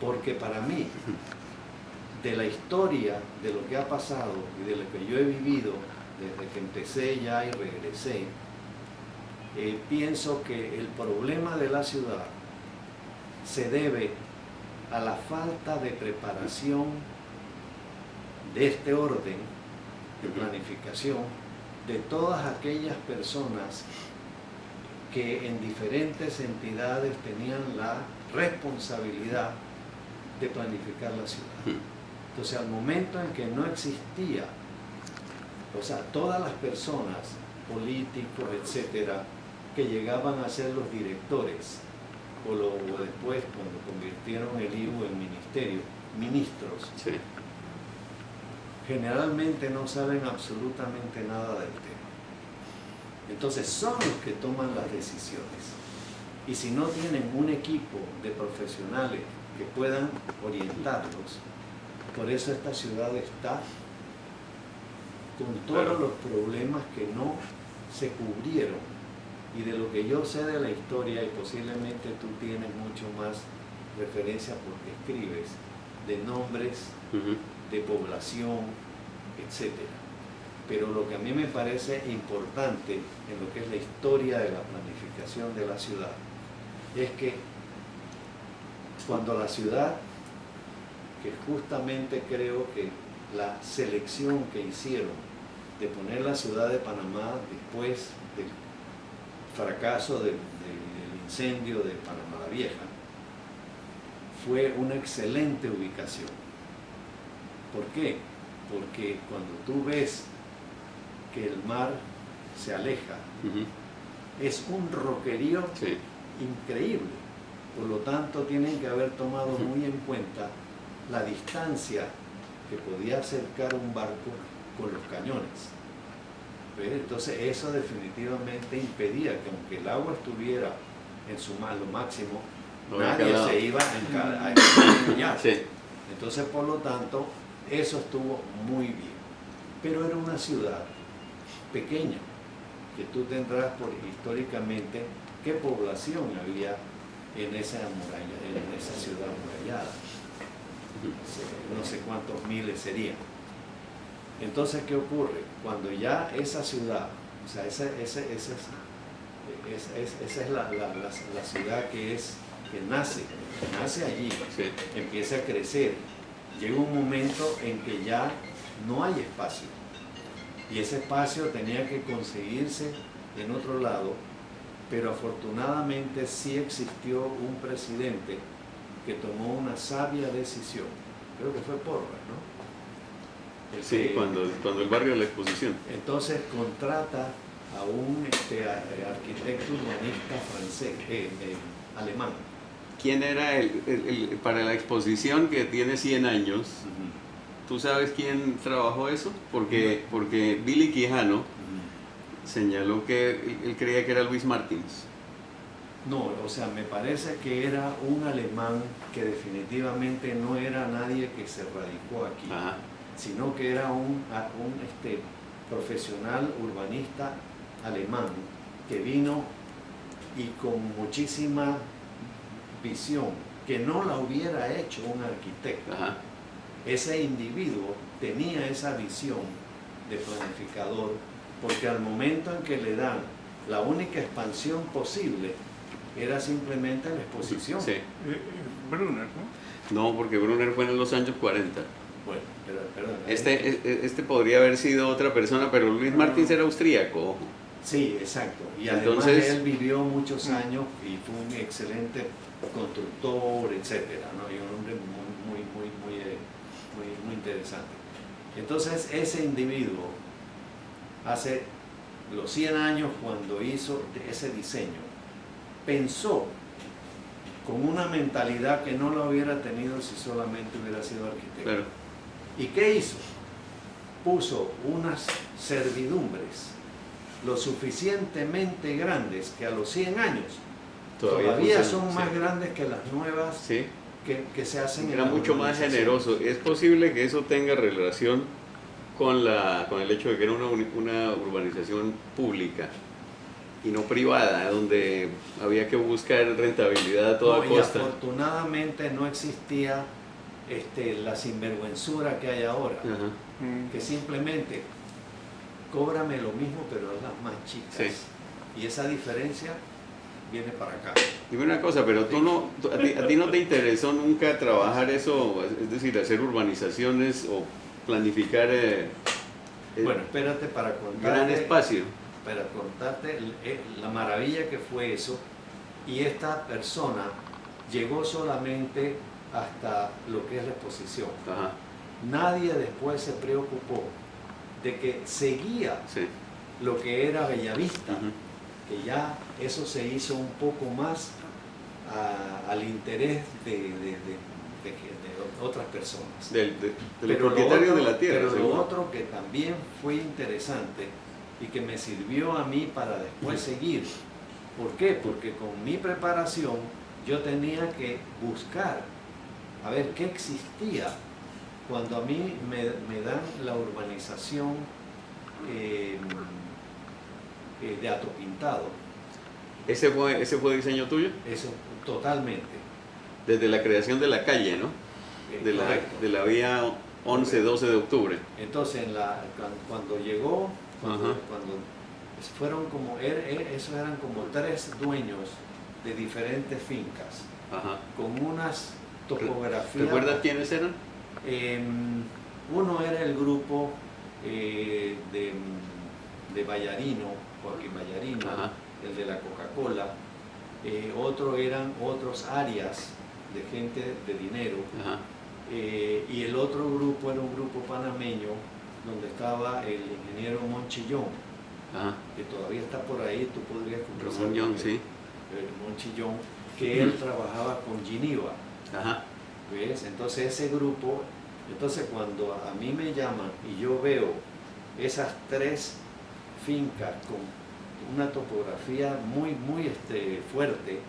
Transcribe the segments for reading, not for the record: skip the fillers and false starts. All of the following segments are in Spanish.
porque para mí, de la historia, de lo que ha pasado y de lo que yo he vivido desde que empecé ya y regresé, pienso que el problema de la ciudad se debe a la falta de preparación de este orden de planificación de todas aquellas personas que en diferentes entidades tenían la responsabilidad de planificar la ciudad. Entonces, al momento en que no existía, o sea, todas las personas, políticos, etcétera, que llegaban a ser los directores, o después, cuando convirtieron el IVU en ministerio, ministros, Sí. generalmente no saben absolutamente nada del tema. Entonces son los que toman las decisiones. Y si no tienen un equipo de profesionales que puedan orientarlos, por eso esta ciudad está con todos los problemas que no se cubrieron. Y de lo que yo sé de la historia, y posiblemente tú tienes mucho más referencia porque escribes, de nombres, de población, etcétera. Pero lo que a mí me parece importante en lo que es la historia de la planificación de la ciudad es que cuando la ciudad, que justamente creo que la selección que hicieron de poner la ciudad de Panamá después del fracaso del incendio de Panamá la Vieja, fue una excelente ubicación. ¿Por qué? Porque cuando tú ves que el mar se aleja, es un roquerío increíble. Por lo tanto, tienen que haber tomado muy en cuenta la distancia que podía acercar un barco con los cañones. ¿Ves? Entonces, eso definitivamente impedía que, aunque el agua estuviera en su lo máximo, nadie se iba a encallar. Entonces, por lo tanto, eso estuvo muy bien. Pero era una ciudad pequeña, que tú tendrás por históricamente qué población había en esa muralla, en esa ciudad amurallada. No sé cuántos miles serían. Entonces, ¿qué ocurre? Cuando ya esa ciudad, o sea, esa es la ciudad que nace allí, empieza a crecer, llega un momento en que ya no hay espacio. Y ese espacio tenía que conseguirse en otro lado, pero afortunadamente sí existió un presidente que tomó una sabia decisión. Creo que fue Porras, ¿no? Cuando el barrio de la Exposición. Entonces contrata a un arquitecto urbanista francés, alemán. ¿Quién era para la Exposición que tiene 100 años? ¿Tú sabes quién trabajó eso? Porque Billy Quijano señaló que él creía que era Luis Martins. No, o sea, me parece que era un alemán que definitivamente no era nadie que se radicó aquí, sino que era un profesional urbanista alemán que vino y con muchísima visión, que no la hubiera hecho un arquitecto. Ese individuo tenía esa visión de planificador, porque al momento en que le dan la única expansión posible era simplemente la exposición. Brunner, ¿no? No, porque Brunner fue en los años 40. Bueno, perdón. Este podría haber sido otra persona, pero Luis Martins era austríaco. Sí, exacto. Y Entonces, además él vivió muchos años y fue un excelente constructor, etcétera, ¿no? Y un hombre muy interesante. Entonces, ese individuo, hace los 100 años, cuando hizo ese diseño, pensó con una mentalidad que no la hubiera tenido si solamente hubiera sido arquitecto. Claro. ¿Y qué hizo? Puso unas servidumbres lo suficientemente grandes que a los 100 años todavía son más grandes que las nuevas que se hacen. Era mucho más generoso. Es posible que eso tenga relación con el hecho de que era una urbanización pública. y no privada, donde había que buscar rentabilidad a toda costa. Y afortunadamente no existía la sinvergüenzura que hay ahora, que simplemente cóbrame lo mismo pero es las más chicas. Sí. Y esa diferencia viene para acá. Dime una cosa, pero a ti no te interesó nunca trabajar eso, es decir, hacer urbanizaciones o planificar bueno, espérate para contarte gran espacio. Para contarte la maravilla que fue eso. Y esta persona llegó solamente hasta lo que es la exposición. Ajá. Nadie después se preocupó de que seguía lo que era Bellavista, que ya eso se hizo un poco más al interés de otras personas. De los propietarios de la tierra. Pero lo otro que también fue interesante y que me sirvió a mí para después seguir. ¿Por qué? Porque con mi preparación yo tenía que buscar a ver qué existía cuando a mí me dan la urbanización de Hato Pintado. ¿Ese fue diseño tuyo? Eso, totalmente. Desde la creación de la calle, ¿no? De la vía 11-12 de octubre. Entonces, cuando llegó, cuando fueron como, esos eran como 3 dueños de diferentes fincas, con unas topografías. ¿Recuerdas quiénes eran? Uno era el grupo de Vallarino, Joaquín Vallarino, el de la Coca-Cola. Otro eran otros áreas de gente de dinero. Y el otro grupo era un grupo panameño donde estaba el ingeniero Monchillón, que todavía está por ahí, tú podrías conversar con él. Sí. Monchillón, que él trabajaba con Geneva. ¿Ves? Entonces ese grupo, cuando a mí me llaman y yo veo esas 3 fincas con una topografía muy fuerte,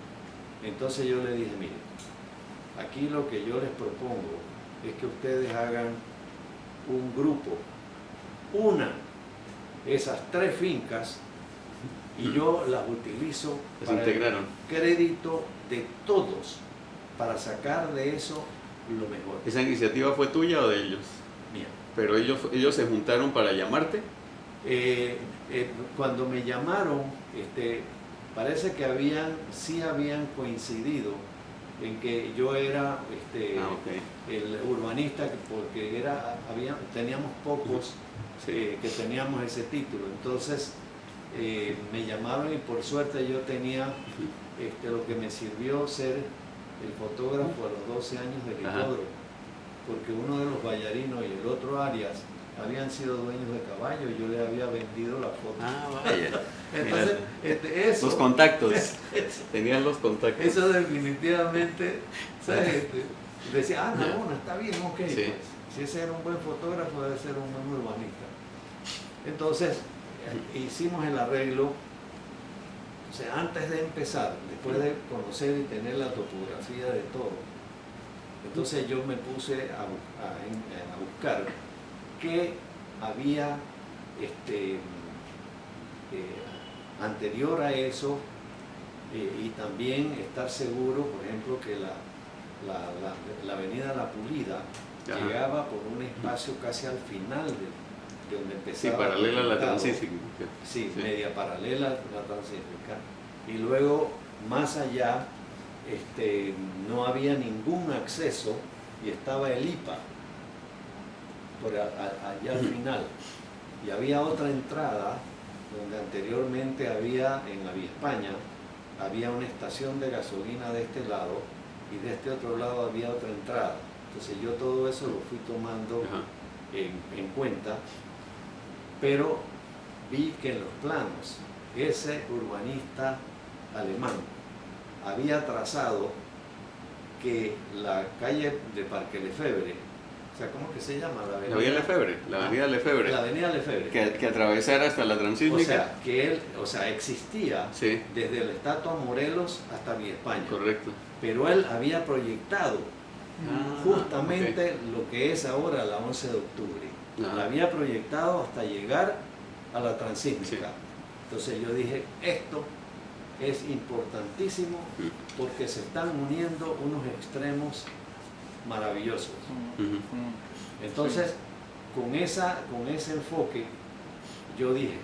entonces yo le dije, mire, aquí lo que yo les propongo es que ustedes hagan un grupo, unan esas 3 fincas y yo las utilizo para el crédito de todos, para sacar de eso lo mejor. ¿Esa iniciativa fue tuya o de ellos? Mía. ¿Pero ellos se juntaron para llamarte? Cuando me llamaron, parece que habían coincidido en que yo era el urbanista, porque teníamos pocos que teníamos ese título. Entonces me llamaron y por suerte yo tenía lo que me sirvió ser el fotógrafo a los 12 años del hipódromo, porque uno de los Vallarinos y el otro Arias habían sido dueños de caballo y yo les había vendido la foto. Vaya. Entonces, eso, los contactos. Tenían los contactos. Eso definitivamente, ¿sabes? Decía, no, está bien, ok. Pues, si ese era un buen fotógrafo, debe ser un buen urbanista. Entonces, hicimos el arreglo. O sea, antes de empezar, después de conocer y tener la topografía de todo, entonces yo me puse a buscar qué había anterior a eso, y también estar seguro, por ejemplo, que la avenida La Pulida llegaba por un espacio casi al final de donde empezaba. Sí, paralela a la Transísmica. Sí, media paralela a la Transísmica. Y luego, más allá, no había ningún acceso y estaba el IPA por allá al final. Y había otra entrada donde anteriormente había, en la Vía España, había una estación de gasolina de este lado y de este otro lado había otra entrada. Entonces yo todo eso lo fui tomando en cuenta, pero vi que en los planos ese urbanista alemán había trazado que la calle de Parque Lefebvre, o sea, ¿cómo que se llama? La avenida Lefebvre. La avenida Lefebvre. Que atravesara hasta la Transísmica. O sea, que él, existía desde la estatua Morelos hasta Vía España. Correcto. Pero él había proyectado justamente lo que es ahora la 11 de octubre. La había proyectado hasta llegar a la Transísmica. Entonces yo dije, esto es importantísimo porque se están uniendo unos extremos maravillosos. Entonces, con ese enfoque, yo dije,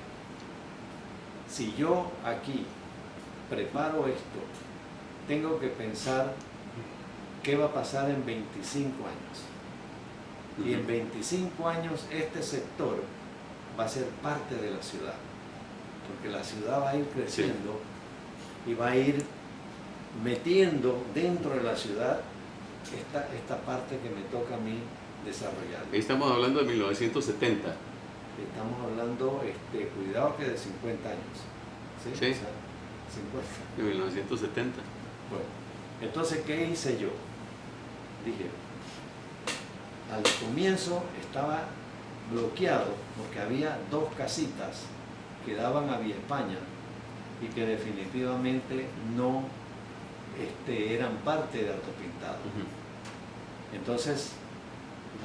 si yo aquí preparo esto, tengo que pensar qué va a pasar en 25 años. Y en 25 años este sector va a ser parte de la ciudad, porque la ciudad va a ir creciendo y va a ir metiendo dentro de la ciudad esta parte que me toca a mí desarrollar. Estamos hablando de 1970. Estamos hablando, cuidado que de 50 años. Sí. O sea, 50. De 1970. Bueno, entonces, ¿qué hice yo? Dije, al comienzo estaba bloqueado porque había 2 casitas que daban a Vía España y que definitivamente no eran parte de Autopintado. Entonces,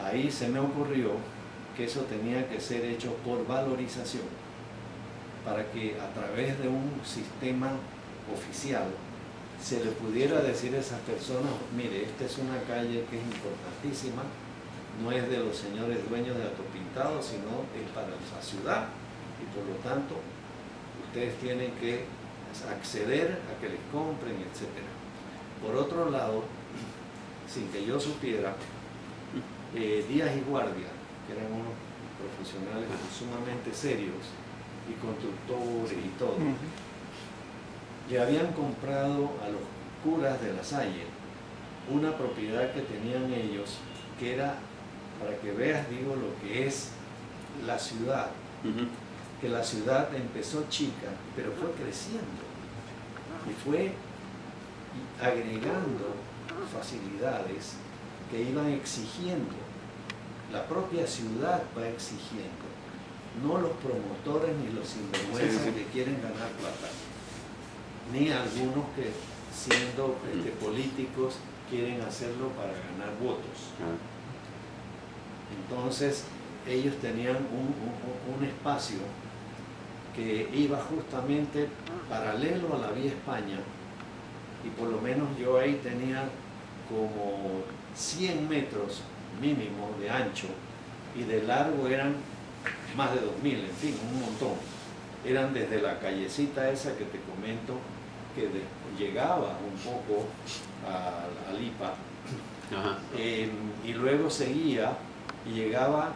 ahí se me ocurrió que eso tenía que ser hecho por valorización, para que a través de un sistema oficial se le pudiera decir a esas personas, mire, esta es una calle que es importantísima, no es de los señores dueños de Autopintado, sino es para la ciudad, y por lo tanto ustedes tienen que acceder a que les compren, etc. Por otro lado, sin que yo supiera, Díaz y Guardia, que eran unos profesionales sumamente serios y constructores y todo, le habían comprado a los curas de La Salle una propiedad que tenían ellos, que era, para que veas, digo, lo que es la ciudad, que la ciudad empezó chica, pero fue creciendo y fue agregando facilidades que iban exigiendo. La propia ciudad va exigiendo, no los promotores ni los sinvergüenzas que quieren ganar plata, ni algunos que siendo políticos quieren hacerlo para ganar votos. Entonces ellos tenían un espacio que iba justamente paralelo a la Vía España, y por lo menos yo ahí tenía como 100 metros mínimo de ancho, y de largo eran más de 2000, en fin, un montón. Eran desde la callecita esa que te comento, que llegaba un poco a Lipa, y luego seguía y llegaba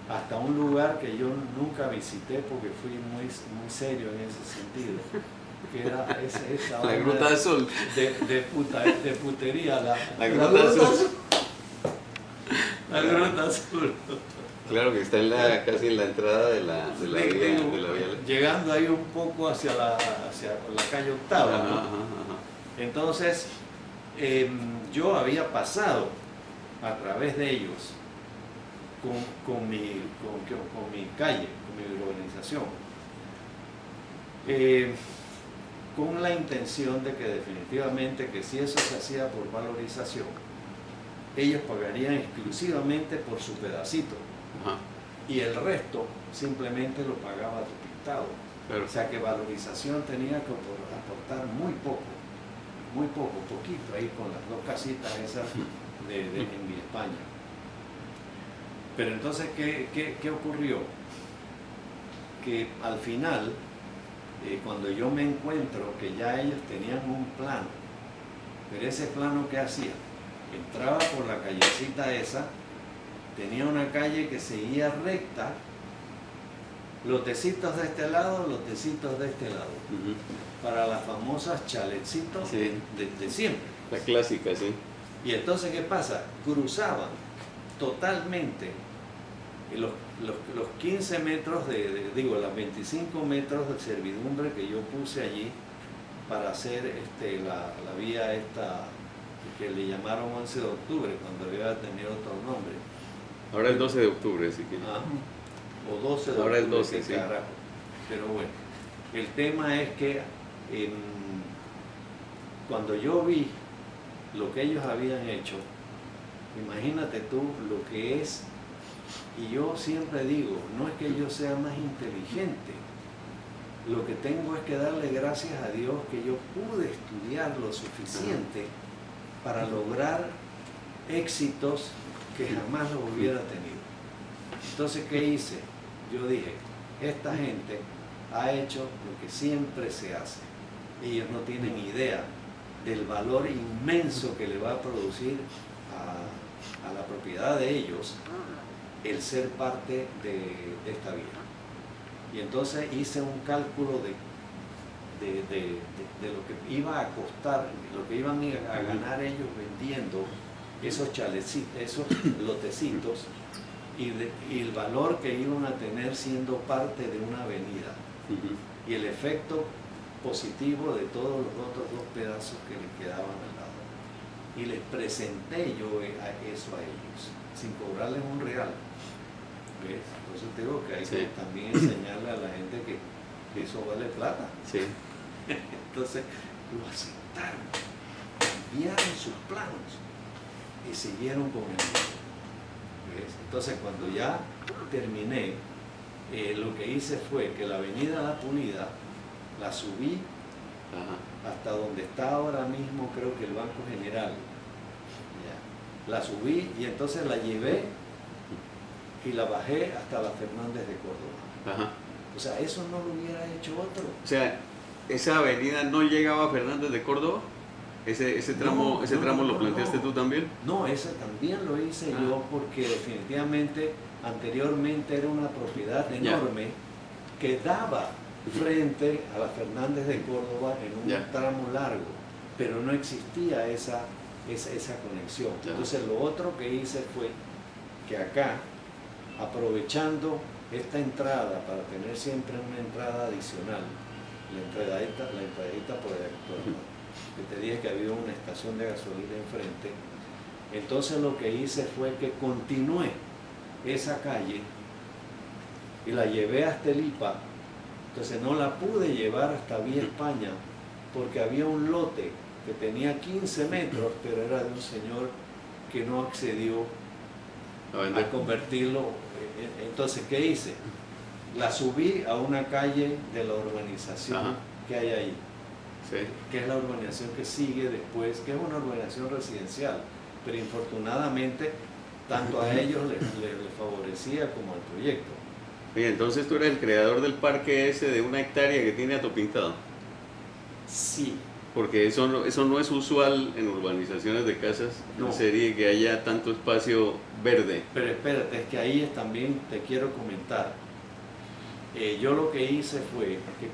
hasta un lugar que yo nunca visité porque fui muy serio en ese sentido, que era esa la Gruta Azul. De putería, la Gruta Azul. La Gruta Azul. Claro, que está casi en la entrada de la vía. Llegando ahí un poco hacia la calle Octava, ¿no? Entonces, yo había pasado a través de ellos con mi calle, con mi urbanización, con la intención de que definitivamente, que si eso se hacía por valorización, ellos pagarían exclusivamente por su pedacito. Y el resto simplemente lo pagaba Autopintado. O sea que valorización tenía que aportar muy poco, poquito ahí con las 2 casitas esas en Vía España. Pero entonces, ¿qué ocurrió? Que al final, cuando yo me encuentro que ya ellos tenían un plano, pero ese plano, ¿qué hacía? Entraba por la callecita esa, tenía una calle que seguía recta, lotecitos de este lado, lotecitos de este lado, para las famosas chaletcitos de siempre. La clásica, sí. Y entonces, ¿qué pasa? Cruzaban totalmente los 15 metros las 25 metros de servidumbre que yo puse allí para hacer la vía esta que le llamaron 11 de octubre, cuando debía tener otro nombre. Ahora es 12 de octubre, sí que. O 12 de octubre. Ahora es 12, sí. Carajo. Pero bueno, el tema es que cuando yo vi lo que ellos habían hecho, imagínate tú lo que es Y yo siempre digo, no es que yo sea más inteligente, lo que tengo es que darle gracias a Dios que yo pude estudiar lo suficiente para lograr éxitos que jamás los hubiera tenido. Entonces, ¿qué hice? Yo dije, esta gente ha hecho lo que siempre se hace. Ellos no tienen idea del valor inmenso que le va a producir a la propiedad de ellos el ser parte de esta vida. Y entonces hice un cálculo de lo que iba a costar, lo que iban a ganar ellos vendiendo esos chalecitos, esos lotecitos, y el valor que iban a tener siendo parte de una avenida. Y el efecto positivo de todos los otros dos pedazos que les quedaban al lado. Y les presenté yo eso a ellos, sin cobrarles un real. ¿Ves? Entonces tengo que hay que también enseñarle a la gente que eso vale plata. Sí. Entonces lo aceptaron, enviaron sus planos y siguieron con el mismo. ¿Ves? Entonces cuando ya terminé, lo que hice fue que la avenida La Punida la subí hasta donde está ahora mismo, creo que el Banco General. Ya. La subí y entonces la llevé y la bajé hasta la Fernández de Córdoba. O sea, eso no lo hubiera hecho otro. O sea, ¿esa avenida no llegaba a Fernández de Córdoba? ¿Ese tramo lo planteaste tú también? No, ese también lo hice yo porque definitivamente anteriormente era una propiedad enorme que daba frente a la Fernández de Córdoba en un tramo largo, pero no existía esa conexión. Entonces lo otro que hice fue que acá, aprovechando esta entrada para tener siempre una entrada adicional, la entradita por el que te dije que había una estación de gasolina enfrente, entonces lo que hice fue que continué esa calle y la llevé hasta el IPA. Entonces no la pude llevar hasta Vía España porque había un lote que tenía 15 metros, pero era de un señor que no accedió a convertirlo. Entonces, ¿qué hice? La subí a una calle de la urbanización que hay ahí, que es la urbanización que sigue después, que es una urbanización residencial, pero infortunadamente tanto a ellos les favorecía como al proyecto. Oye, entonces tú eres el creador del parque ese de 1 hectárea que tiene Atopintado. Sí. Porque eso no es usual en urbanizaciones de casas en serie que haya tanto espacio verde. Pero espérate, es que ahí también te quiero comentar. Yo lo que hice fue que